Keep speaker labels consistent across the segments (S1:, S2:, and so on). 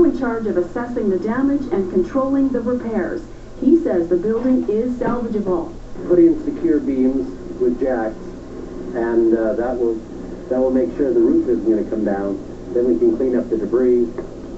S1: in charge of assessing the damage and controlling the repairs. He says the building is salvageable.
S2: Put in secure beams with jacks, and that will make sure the roof isn't going to come down. Then we can clean up the debris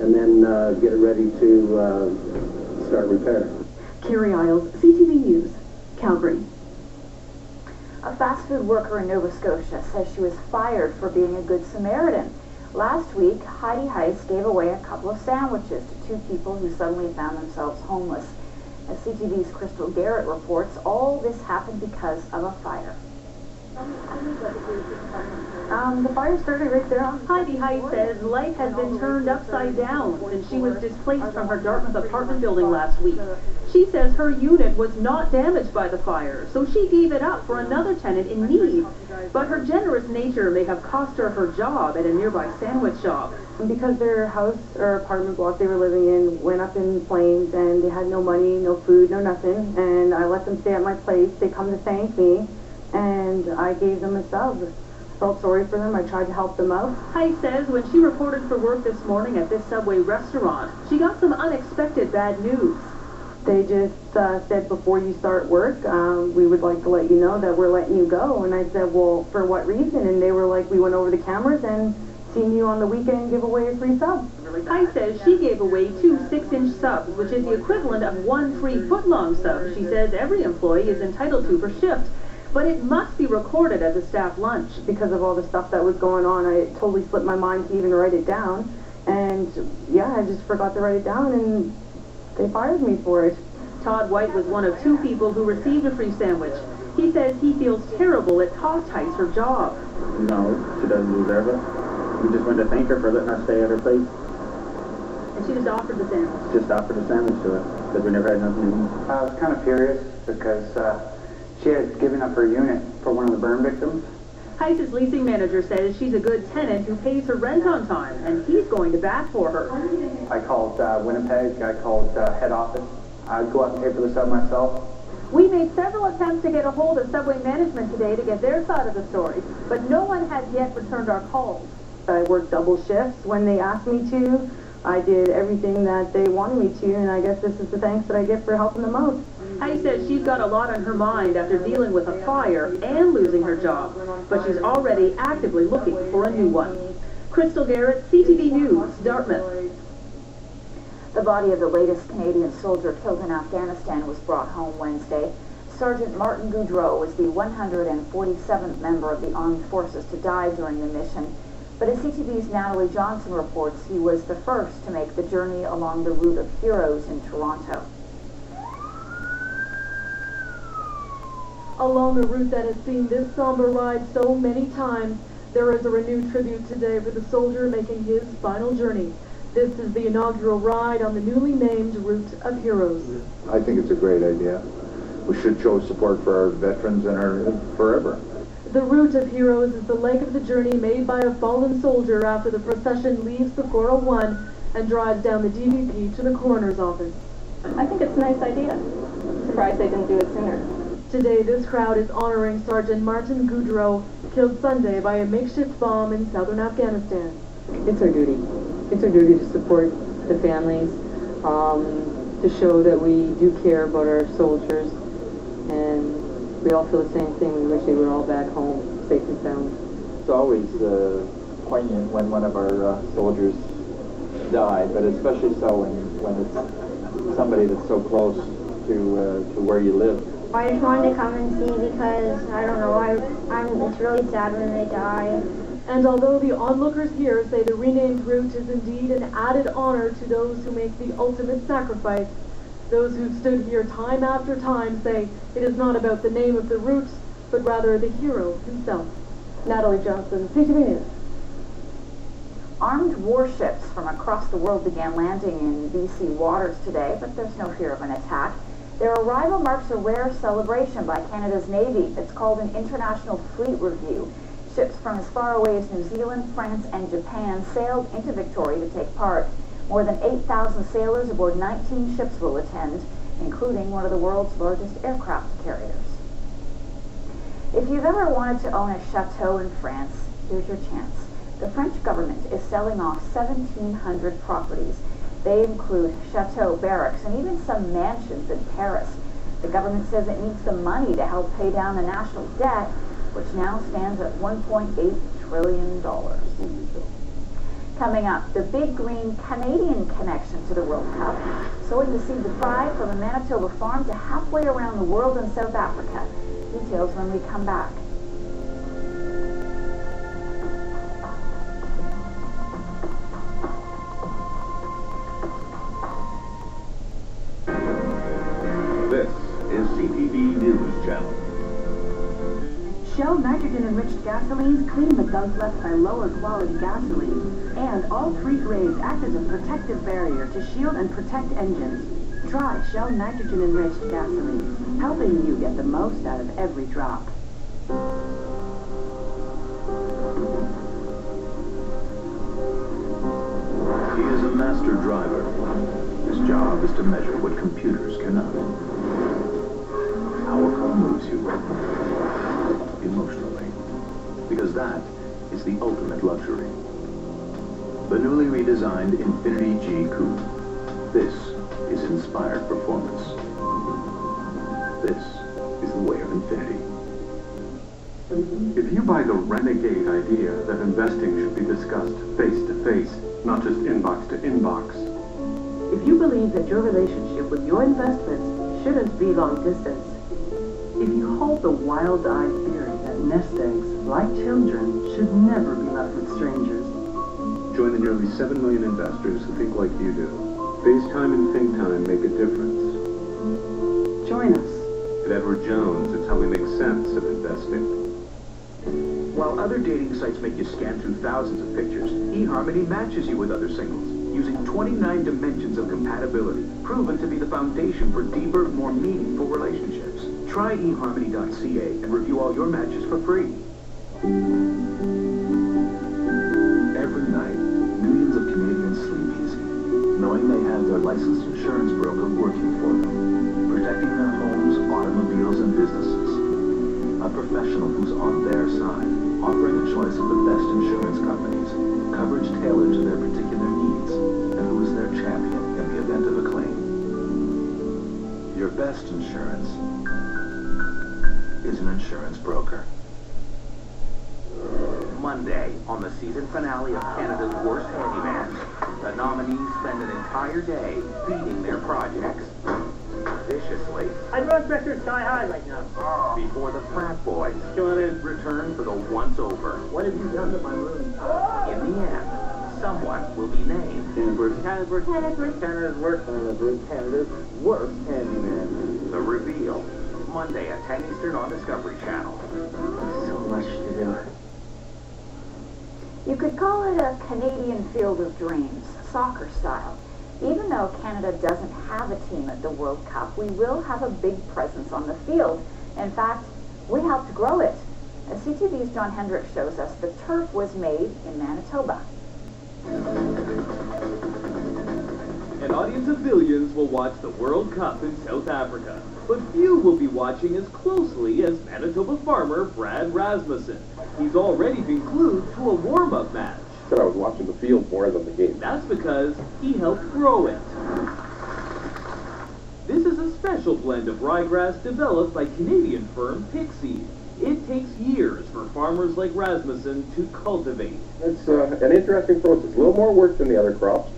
S2: and then get it ready to start repair.
S1: Carrie Isles, CTV News, Calgary.
S3: A fast food worker in Nova Scotia says she was fired for being a good Samaritan. Last week, Heidi Heiss gave away a couple of sandwiches to two people who suddenly found themselves homeless. As CTV's Crystal Garrett reports, all this happened because of a fire.
S4: The fire started right there.
S5: Heidi Heiss says life has been turned upside down since she was displaced from her Dartmouth apartment building last week. She says her unit was not damaged by the fire, so she gave it up for another tenant in need. But her generous nature may have cost her her job at a nearby sandwich shop.
S4: Because their house or apartment block they were living in went up in flames and they had no money, no food, no nothing. And I let them stay at my place. They come to thank me, and I gave them a sub. Felt sorry for them. I tried to help them out.
S5: Heiss says when she reported for work this morning at this Subway restaurant, she got some unexpected bad news.
S4: They just said, before you start work, we would like to let you know that we're letting you go. And I said, well, for what reason? And they were like, we went over the cameras and seen you on the weekend give away a free sub.
S5: Heiss says she gave away 2 6-inch subs, which is the equivalent of 1 free foot-long sub she says every employee is entitled to per shift. But it must be recorded as a staff lunch.
S4: Because of all the stuff that was going on, I totally slipped my mind to even write it down. And yeah, I just forgot to write it down, and they fired me for it.
S5: Todd White was one of 2 people who received a free sandwich. He says he feels terrible it cost Heiss her job.
S6: No, she doesn't deserve it. We just wanted to thank her for letting us stay at her place.
S5: And she just offered the sandwich?
S6: Just offered a sandwich to her, because we never had nothing to eat.
S7: I was kind of furious because she had given up her unit for one of the burn victims.
S5: Heiss's leasing manager says she's a good tenant who pays her rent on time, and he's going to bat for her.
S7: I called Winnipeg, I called head office. I'd go out and pay for the sub myself.
S5: We made several attempts to get a hold of Subway management today to get their side of the story, but no one has yet returned our calls.
S4: I worked double shifts when they asked me to. I did everything that they wanted me to, and I guess this is the thanks that I get for helping them out.
S5: Heiss says she's got a lot on her mind after dealing with a fire and losing her job, but she's already actively looking for a new one. Crystal Garrett, CTV News, Dartmouth.
S3: The body of the latest Canadian soldier killed in Afghanistan was brought home Wednesday. Sergeant Martin Goudreau was the 147th member of the armed forces to die during the mission. But as CTV's Natalie Johnson reports, he was the first to make the journey along the Route of Heroes in Toronto.
S8: Along a route that has seen this somber ride so many times, there is a renewed tribute today for the soldier making his final journey. This is the inaugural ride on the newly named Route of Heroes.
S9: I think it's a great idea. We should show support for our veterans and our forever.
S8: The Route of Heroes is the leg of the journey made by a fallen soldier after the procession leaves the 401 and drives down the DVP to the coroner's office.
S4: I think it's a nice idea. Surprised they didn't do it sooner.
S8: Today, this crowd is honoring Sergeant Martin Goudreau, killed Sunday by a makeshift bomb in southern Afghanistan.
S4: It's our duty. It's our duty to support the families, to show that we do care about our soldiers, and we all feel the same thing. We wish they were all back home, safe and sound.
S6: It's always poignant when one of our soldiers die, but especially so when it's somebody that's so close to where you live.
S10: I just wanted to come and see because, I don't know, it's really sad when they die.
S8: And although the onlookers here say the renamed route is indeed an added honor to those who make the ultimate sacrifice, those who've stood here time after time say it is not about the name of the route, but rather the hero himself. Natalie Johnson, CTV News.
S3: Armed warships from across the world began landing in BC waters today, but there's no fear of an attack. Their arrival marks a rare celebration by Canada's Navy. It's called an International Fleet Review. Ships from as far away as New Zealand, France, and Japan sailed into Victoria to take part. More than 8,000 sailors aboard 19 ships will attend, including one of the world's largest aircraft carriers. If you've ever wanted to own a chateau in France, here's your chance. The French government is selling off 1,700 properties. They include chateau, barracks, and even some mansions in Paris. The government says it needs the money to help pay down the national debt, which now stands at $1.8 trillion. Coming up, the big green Canadian connection to the World Cup, sowing the seeds of pride from a Manitoba farm to halfway around the world in South Africa. Details when we come back.
S11: This is CTV News Channel.
S1: Shell nitrogen-enriched gasolines clean the gunk left by lower quality gasoline, and all three grades act as a protective barrier to shield and protect engines. Try Shell nitrogen-enriched gasoline, helping you get the most out of every drop.
S11: He is a master driver. His job is to measure what computers cannot. How a car moves you emotionally, because that is the ultimate luxury. The newly redesigned Infiniti G Coupe. This is inspired performance. This is the way of Infiniti.
S12: If you buy the renegade idea that investing should be discussed face to face, not just inbox to inbox,
S1: If you believe that your relationship with your investments shouldn't be long distance, if you hold the wild-eyed theory that nest eggs, like children, should never be left with strangers,
S12: join the nearly 7 million investors who think like you do. FaceTime and ThinkTime make a difference.
S1: join us.
S12: At Edward Jones, it's how we make sense of investing.
S11: While other dating sites make you scan through thousands of pictures, eHarmony matches you with other singles using 29 dimensions of compatibility, proven to be the foundation for deeper, more meaningful relationships. Try eHarmony.ca and review all your matches for free. Every night, millions of Canadians sleep easy, knowing they have their licensed insurance broker working for them, protecting their homes, automobiles, and businesses. A professional who's on their side, offering a choice of the best insurance companies, coverage tailored to their particular needs, and who is their champion in the event of a claim. Your best insurance is an insurance broker. Monday, on the season finale of Canada's Worst Handyman, the nominees spend an entire day beating their projects viciously.
S13: I'd run pressure sky high right now.
S11: Before the frat boys return for the once-over.
S13: What have you done to my room?
S11: In the end, someone will be named
S13: Canada's worst handyman.
S11: the reveal. Monday at 10 Eastern on Discovery Channel.
S13: So much to do.
S3: You could call it a Canadian field of dreams, soccer style. Even though Canada doesn't have a team at the World Cup, we will have a big presence on the field. In fact, we helped grow it. As CTV's John Hendricks shows us, the turf was made in Manitoba.
S14: An audience of billions will watch the World Cup in South Africa, but few will be watching as closely as Manitoba farmer Brad Rasmussen. He's already been glued to a warm-up match.
S2: I was watching the field more than the game.
S14: That's because he helped grow it. This is a special blend of ryegrass developed by Canadian firm Pixie. It takes years for farmers like Rasmussen to cultivate.
S2: It's an interesting process, a little more work than the other crops.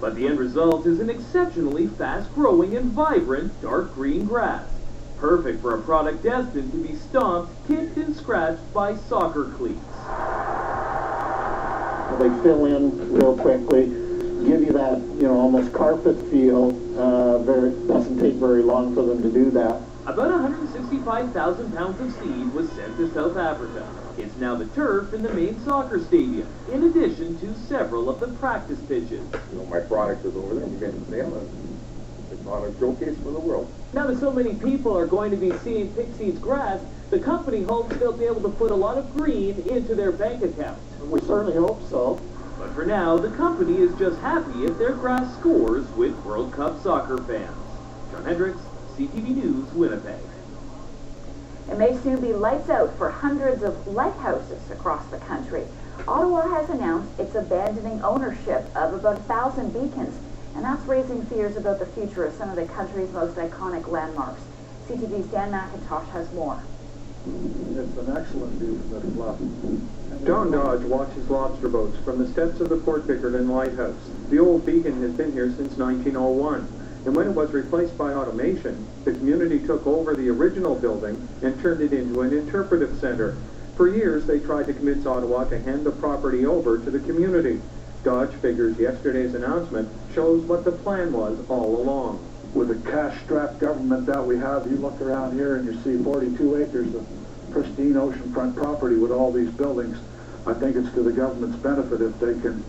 S14: But the end result is an exceptionally fast-growing and vibrant dark green grass. Perfect for a product destined to be stomped, kicked, and scratched by soccer cleats.
S15: They fill in real quickly, give you that, almost carpet feel. It doesn't take very long for them to do that.
S14: About 165,000 pounds of seed was sent to South Africa. It's now the turf in the main soccer stadium, in addition to several of the practice pitches.
S2: My product is over there. You guys see it. It's on a showcase for the world.
S14: Now that so many people are going to be seeing Pixie's grass, the company hopes they'll be able to put a lot of green into their bank account.
S15: We certainly hope so.
S14: But for now, the company is just happy if their grass scores with World Cup soccer fans. John Hendricks, CTV News, Winnipeg.
S3: It may soon be lights out for hundreds of lighthouses across the country. Ottawa has announced it's abandoning ownership of about 1,000 beacons, and that's raising fears about the future of some of the country's most iconic landmarks. CTV's Dan McIntosh has more.
S16: It's an excellent view from this bluff.
S12: John Dodge watches lobster boats from the steps of the Port Bickerton Lighthouse. The old beacon has been here since 1901, and when it was replaced by automation, the community took over the original building and turned it into an interpretive center. For years, they tried to convince Ottawa to hand the property over to the community. Dodge figures yesterday's announcement shows what the plan was all along.
S16: With the cash-strapped government that we have, you look around here and you see 42 acres of pristine oceanfront property with all these buildings. I think it's to the government's benefit if they can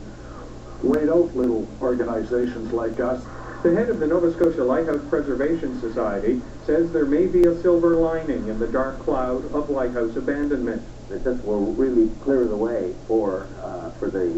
S16: wait out little organizations like us.
S12: The head of the Nova Scotia Lighthouse Preservation Society says there may be a silver lining in the dark cloud of lighthouse abandonment.
S2: This will really clear the way for the